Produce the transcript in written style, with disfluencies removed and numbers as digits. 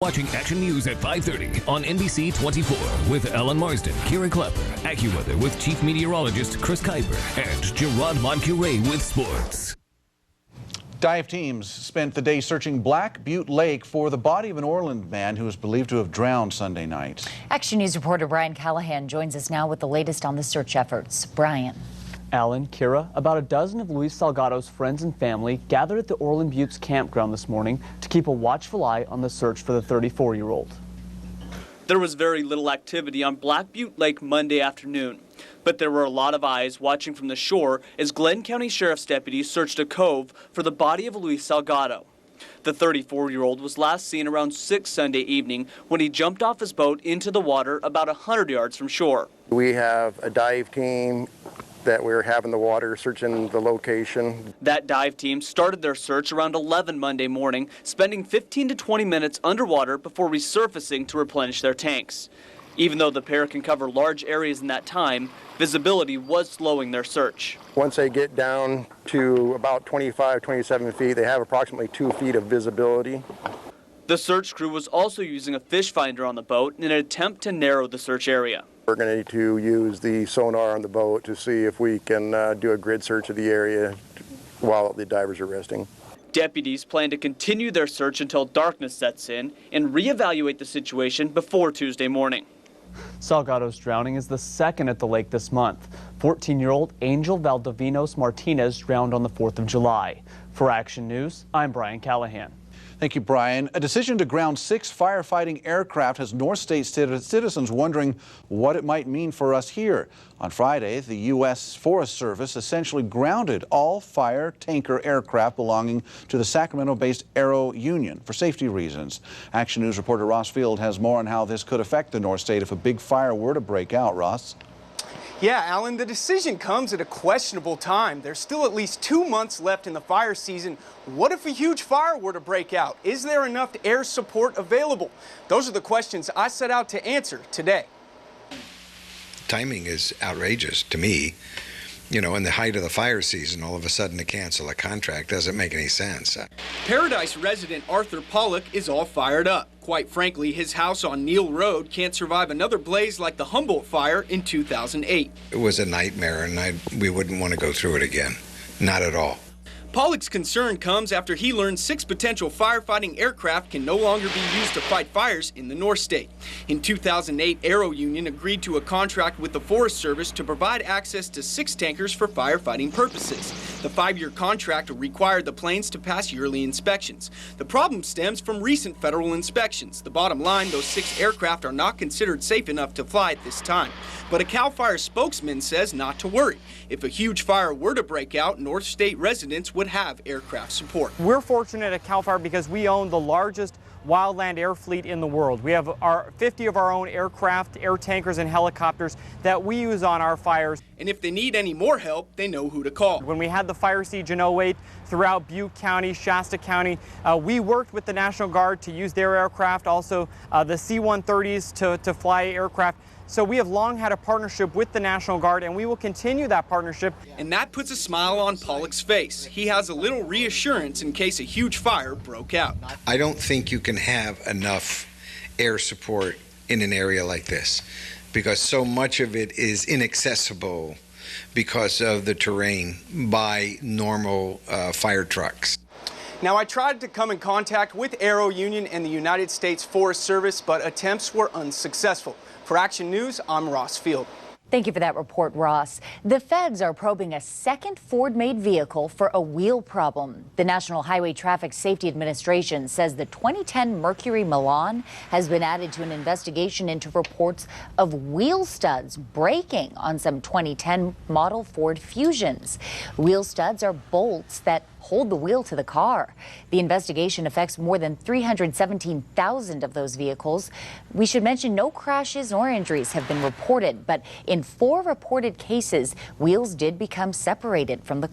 Watching Action News at 5:30 on NBC 24 with Ellen Marsden, Kieran Klapper, AccuWeather with Chief Meteorologist Chris Kuiper, and Gerard Moncure with sports. Dive teams spent the day searching Black Butte Lake for the body of an Orland man who is believed to have drowned Sunday night. Action News reporter Brian Callahan joins us now with the latest on the search efforts. Brian. Alan, Kira, about a dozen of Luis Salgado's friends and family gathered at the Orland Buttes campground this morning to keep a watchful eye on the search for the 34-year-old. There was very little activity on Black Butte Lake Monday afternoon, but there were a lot of eyes watching from the shore as Glenn County Sheriff's deputies searched a cove for the body of Luis Salgado. The 34-year-old was last seen around 6 Sunday evening when he jumped off his boat into the water about 100 yards from shore. We have a dive team that we're having the water searching the location. That dive team started their search around 11 Monday morning, spending 15 to 20 minutes underwater before resurfacing to replenish their tanks. Even though the pair can cover large areas in that time, visibility was slowing their search. Once they get down to about 25, 27 feet, they have approximately 2 feet of visibility. The search crew was also using a fish finder on the boat in an attempt to narrow the search area. We're going to need to use the sonar on the boat to see if we can do a grid search of the area while the divers are resting. Deputies plan to continue their search until darkness sets in and reevaluate the situation before Tuesday morning. Salgado's drowning is the second at the lake this month. 14-year-old Angel Valdovinos Martinez drowned on the 4th of July. For Action News, I'm Brian Callahan. Thank you, Brian. A decision to ground 6 firefighting aircraft has North State citizens wondering what it might mean for us here. On Friday, the U.S. Forest Service essentially grounded all fire tanker aircraft belonging to the Sacramento-based Aero Union for safety reasons. Action News reporter Ross Field has more on how this could affect the North State if a big fire were to break out. Ross? Yeah, Alan, the decision comes at a questionable time. There's still at least 2 months left in the fire season. What if a huge fire were to break out? Is there enough air support available? Those are the questions I set out to answer today. Timing is outrageous to me. You know, in the height of the fire season, all of a sudden to cancel a contract doesn't make any sense. Paradise resident Arthur Pollock is all fired up. Quite frankly, his house on Neal Road can't survive another blaze like the Humboldt fire in 2008. It was a nightmare, and we wouldn't want to go through it again. Not at all. Pollock's concern comes after he learned 6 potential firefighting aircraft can no longer be used to fight fires in the North State. In 2008, Aero Union agreed to a contract with the Forest Service to provide access to 6 tankers for firefighting purposes. The 5-year contract required the planes to pass yearly inspections. The problem stems from recent federal inspections. The bottom line, those 6 aircraft are not considered safe enough to fly at this time. But a CAL FIRE spokesman says not to worry. If a huge fire were to break out, North State residents would have aircraft support. We're fortunate at CAL FIRE because we own the largest wildland air fleet in the world. We have 50 of our own aircraft, air tankers, and helicopters that we use on our fires. And if they need any more help, they know who to call. When we had the fire siege in 08 throughout Butte County, Shasta County, we worked with the National Guard to use their aircraft, also the C-130s to fly aircraft. So we have long had a partnership with the National Guard, and we will continue that partnership. And that puts a smile on Pollock's face. He has a little reassurance in case a huge fire broke out. I don't think you can have enough air support in an area like this because so much of it is inaccessible because of the terrain by normal fire trucks. Now, I tried to come in contact with Aero Union and the United States Forest Service, but attempts were unsuccessful. For Action News, I'm Ross Field. Thank you for that report, Ross. The feds are probing a second Ford-made vehicle for a wheel problem. The National Highway Traffic Safety Administration says the 2010 Mercury Milan has been added to an investigation into reports of wheel studs breaking on some 2010 model Ford Fusions. Wheel studs are bolts that hold the wheel to the car. The investigation affects more than 317,000 of those vehicles. We should mention no crashes nor injuries have been reported, but in 4 reported cases, wheels did become separated from the